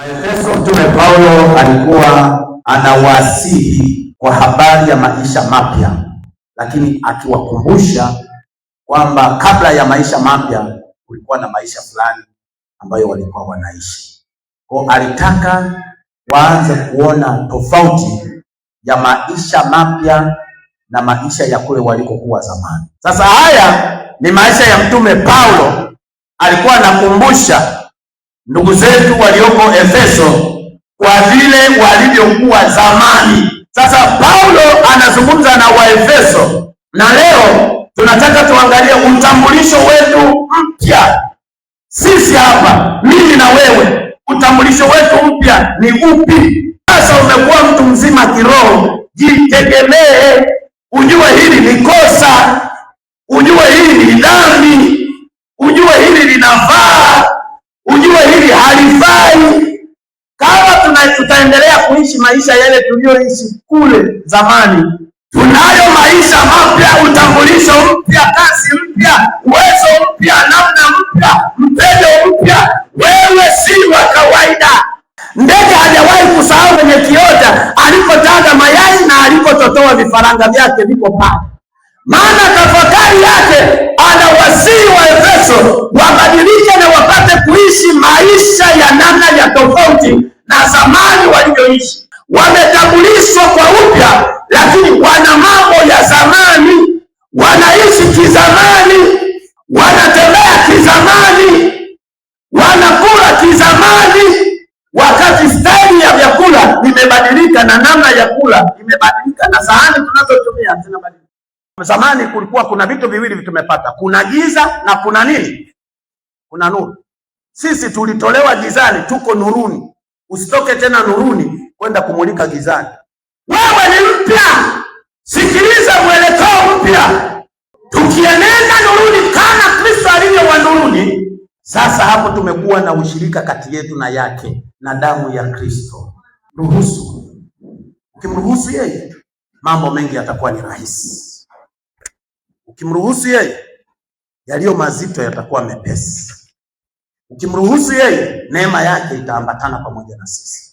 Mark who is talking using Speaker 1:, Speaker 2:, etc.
Speaker 1: Waefeso, Mtume Paulo alikuwa anawasihi kwa habari ya maisha mapya, lakini akiwakumbusha kwamba kabla ya maisha mapya kulikuwa na maisha fulani ambayo walikuwa wanaishi. Kwa alitaka waanze kuona tofauti ya maisha mapya na maisha ya kule walikokuwa zamani. Sasa haya ni maisha ya Mtume Paulo, alikuwa anakumbusha ndugu zetu walioko Efeso kwa vile walivyokuwa zamani. Sasa Paulo anazungumza na Waefeso, na leo tunataka tuangalie utambulisho wetu mpya. Sisi hapa, mimi na wewe, utambulisho wetu mpya ni upi? Sasa umekuwa mtu mzima kiroho, jitegemee, ujue hili ni kosa, ujue hili ni dhambi, ujue hili linafaa, ujue hili halifai. Kama tutaendelea kuishi maisha yale tuliyoishi kule zamani, tunayo maisha mapya, utambulisho mpya, kazi mpya, uwezo mpya, namna mpya, mpendo mpya. Wewe si wa kawaida. Ndege hajawahi kusahau kwenye kiota alipotaga mayai na alipototoa vifaranga vyake viko pale. Maana tafakari yake anawasihi Waefeso wabadilike na wapate kuishi maisha ya namna ya tofauti na zamani walivyoishi. Wametambulishwa kwa upya, lakini wana mambo ya zamani, wanaishi kizamani, wanatembea kizamani, wanakula kizamani, wakati staili ya vyakula imebadilika na namna ya kula imebadilika na sahani tunazotumia zinabadilika. Zamani kulikuwa kuna vitu viwili tumepata, kuna giza na kuna nini? Kuna nuru. Sisi tulitolewa gizani, tuko nuruni. Usitoke tena nuruni kwenda kumulika gizani. Wewe ni mpya, sikiliza mwelekeo mpya. Tukienenda nuruni kama Kristo alivyo wa nuruni, sasa hapo tumekuwa na ushirika kati yetu na yake na damu ya Kristo. Ruhusu. Ukimruhusu yeye, mambo mengi yatakuwa ni rahisi. Ukimruhusu yeye, yaliyo mazito yatakuwa mepesi. Ukimruhusu yeye, neema yake itaambatana pamoja na sisi.